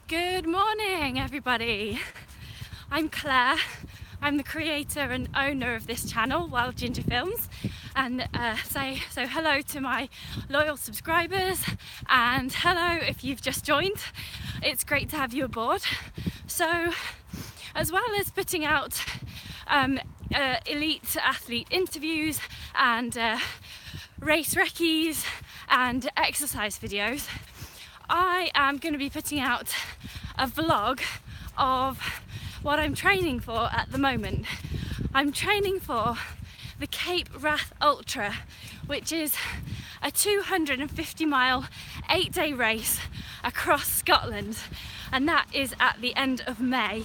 Good morning, everybody. I'm Claire. I'm the creator and owner of this channel, Wild Ginger Films, and say hello to my loyal subscribers and hello if you've just joined. It's great to have you aboard. So, as well as putting out elite athlete interviews and race recce's and exercise videos, I am going to be putting out a vlog of what I'm training for at the moment. I'm training for the Cape Wrath Ultra, which is a 250-mile 8-day race across Scotland, and that is at the end of May.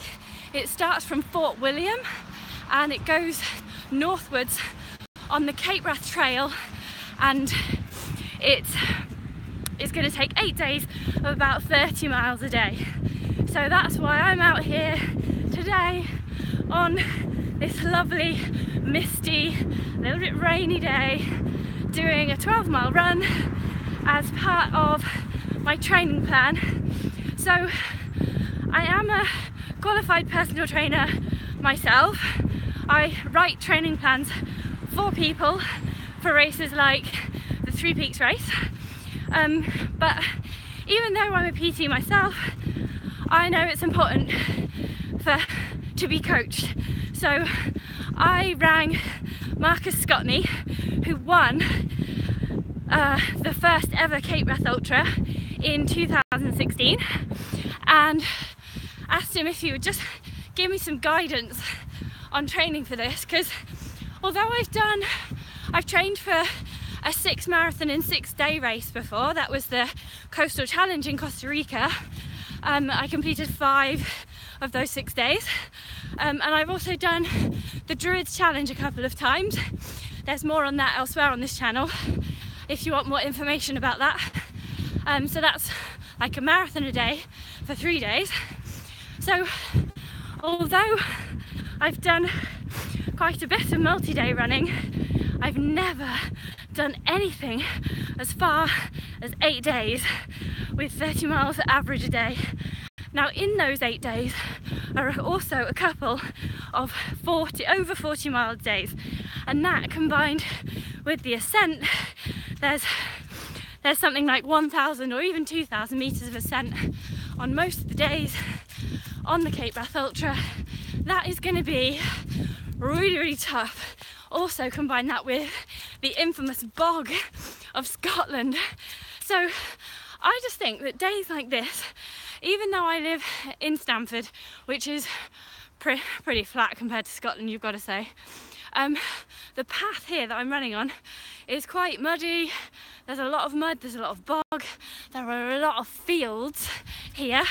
It starts from Fort William and it goes northwards on the Cape Wrath Trail, and it's going to take 8 days of about 30 miles a day. So that's why I'm out here today on this lovely, misty, a little bit rainy day, doing a 12-mile run as part of my training plan. So I am a qualified personal trainer myself. I write training plans for people for races like the Three Peaks race. But even though I'm a PT myself, I know it's important to be coached. So I rang Marcus Scotney, who won the first ever Cape Wrath Ultra in 2016, and asked him if he would just give me some guidance on training for this, because although I've trained for a 6 marathon in 6 day race before. That was the Coastal Challenge in Costa Rica. I completed 5 of those 6 days. And I've also done the Druids Challenge a couple of times. There's more on that elsewhere on this channel if you want more information about that. So that's like a marathon a day for 3 days. So although I've done quite a bit of multi-day running, I've never done anything as far as 8 days with 30 miles average a day. Now in those 8 days are also a couple of over 40 mile days, and that combined with the ascent, there's something like 1,000 or even 2,000 meters of ascent on most of the days on the Cape Wrath Ultra. That is going to be really tough. Also combine that with the infamous bog of Scotland. So I just think that days like this, even though I live in Stamford, which is pretty flat compared to Scotland, you've got to say, the path here that I'm running on is quite muddy. There's a lot of mud, there's a lot of bog, there are a lot of fields here.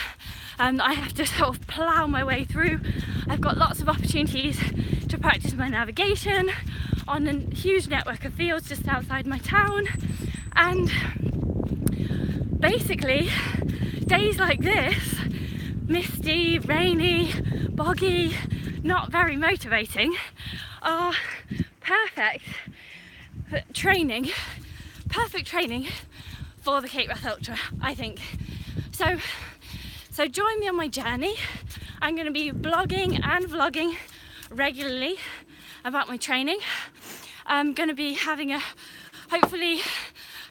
I have to sort of plough my way through. I've got lots of opportunities to practice my navigation on a huge network of fields just outside my town, and basically days like this, misty, rainy, boggy, not very motivating, are perfect training for the Cape Wrath Ultra, I think. So join me on my journey. I'm going to be blogging and vlogging regularly about my training. I'm going to be having hopefully,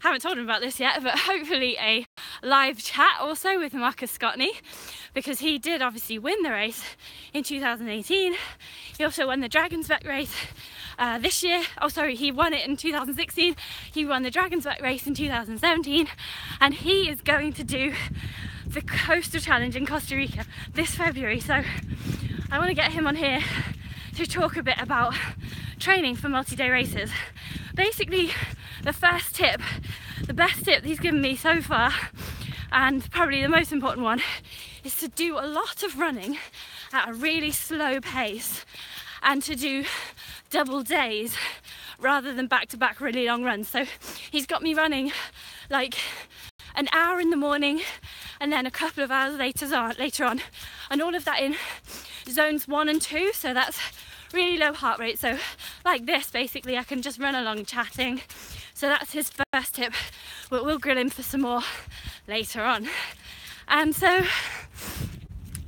haven't told him about this yet, but hopefully a live chat also with Marcus Scotney, because he did obviously win the race in 2018. He also won the Dragon's Back race this year. Oh sorry, he won it in 2016. He won the Dragon's Back race in 2017, and he is going to do the Coastal Challenge in Costa Rica this February. So I want to get him on here to talk a bit about training for multi-day races. Basically, the best tip that he's given me so far, and probably the most important one, is to do a lot of running at a really slow pace and to do double days rather than back-to-back really long runs. So he's got me running like an hour in the morning and then a couple of hours later on, and all of that in zones 1 and 2, so that's really low heart rate. So like this, basically I can just run along chatting. So that's his first tip, but we'll grill him for some more later on. And so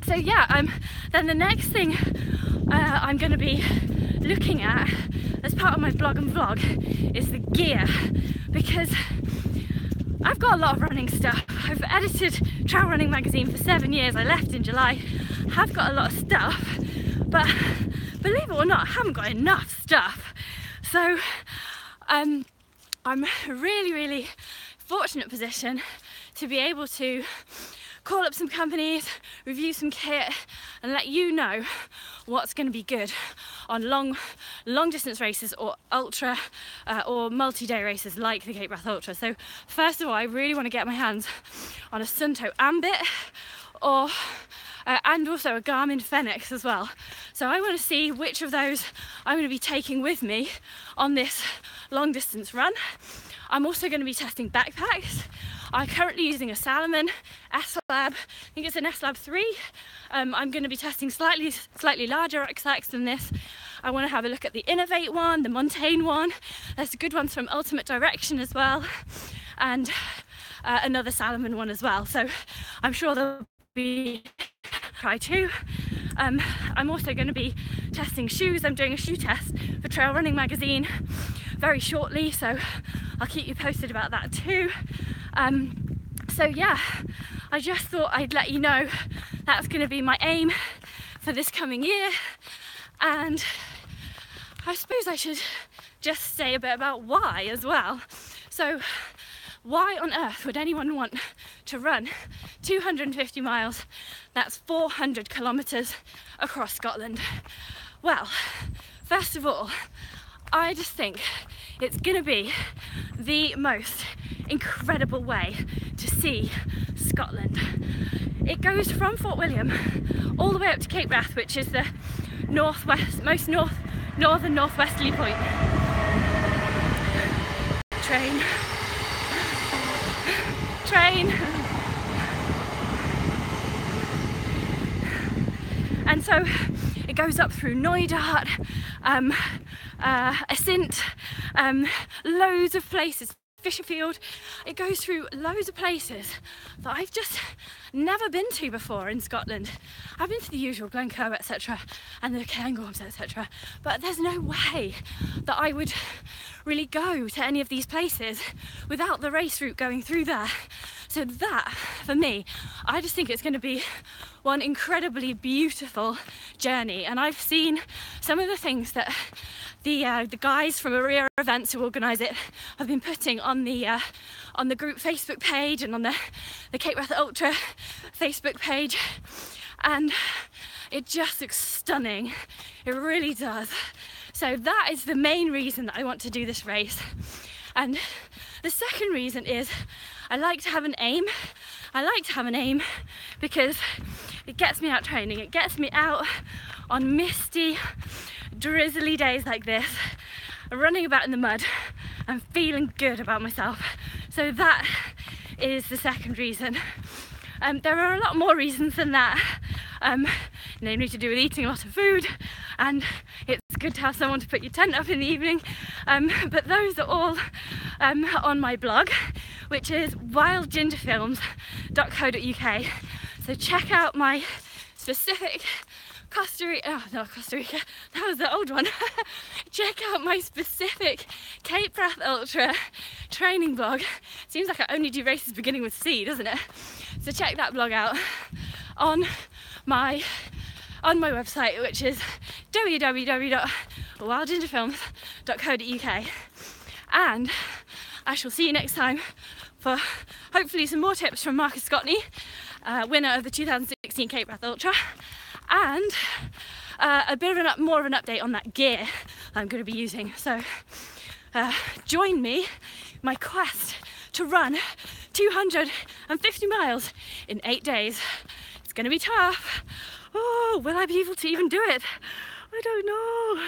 So yeah, then the next thing I'm going to be looking at as part of my blog and vlog is the gear, because I've got a lot of running stuff. I've edited Trail Running magazine for 7 years. I left in July. Have got a lot of stuff, but believe it or not, I haven't got enough stuff. So I'm really fortunate position to be able to call up some companies, review some kit, and let you know what's going to be good on long distance races or ultra or multi-day races like the Cape Wrath Ultra. So first of all, I really want to get my hands on a Sunto Ambit or and also a Garmin Fenix as well. So I want to see which of those I'm going to be taking with me on this long distance run. I'm also going to be testing backpacks. I'm currently using a Salomon S-Lab, I think it's an S-Lab 3. I'm going to be testing slightly larger rucksacks than this. I want to have a look at the Innovate one, the Montaigne one. There's good ones from Ultimate Direction as well, and another Salomon one as well. So I'm sure there'll be try too. I'm also going to be testing shoes. I'm doing a shoe test for Trail Running magazine very shortly, so I'll keep you posted about that too. So yeah, I just thought I'd let you know that's going to be my aim for this coming year. And I suppose I should just say a bit about why as well. So why on earth would anyone want to run 250 miles, that's 400 kilometres across Scotland? Well, first of all, I just think it's going to be the most incredible way to see Scotland. It goes from Fort William all the way up to Cape Wrath, which is the most northern northwesterly point. Train. And so it goes up through Knoydart, Assynt, loads of places, Fisherfield. It goes through loads of places that I've just never been to before in Scotland. I've been to the usual Glencoe, etc., and the Cairngorms, etc., but there's no way that I would really go to any of these places without the race route going through there. So that, for me, I just think it's going to be one incredibly beautiful journey. And I've seen some of the things that the guys from Area Events who organise it have been putting on the group Facebook page and on the Cape Wrath Ultra Facebook page, and it just looks stunning. It really does. So that is the main reason that I want to do this race. And the second reason is I like to have an aim. I like to have an aim because it gets me out training. It gets me out on misty, drizzly days like this, running about in the mud and feeling good about myself. So that is the second reason. There are a lot more reasons than that, namely to do with eating a lot of food, and it's good to have someone to put your tent up in the evening, but those are all on my blog, which is wildgingerfilms.co.uk. So check out my specific Costa Rica, that was the old one. Check out my specific Cape Wrath Ultra training blog. Seems like I only do races beginning with C, doesn't it? So check that blog out on my website, which is www.wildgingerfilms.co.uk. And I shall see you next time for hopefully some more tips from Marcus Scotney, winner of the 2016 Cape Wrath Ultra, and a bit of more of an update on that gear I'm going to be using. So join me, my quest to run 250 miles in 8 days. It's going to be tough. Oh, will I be able to even do it? I don't know.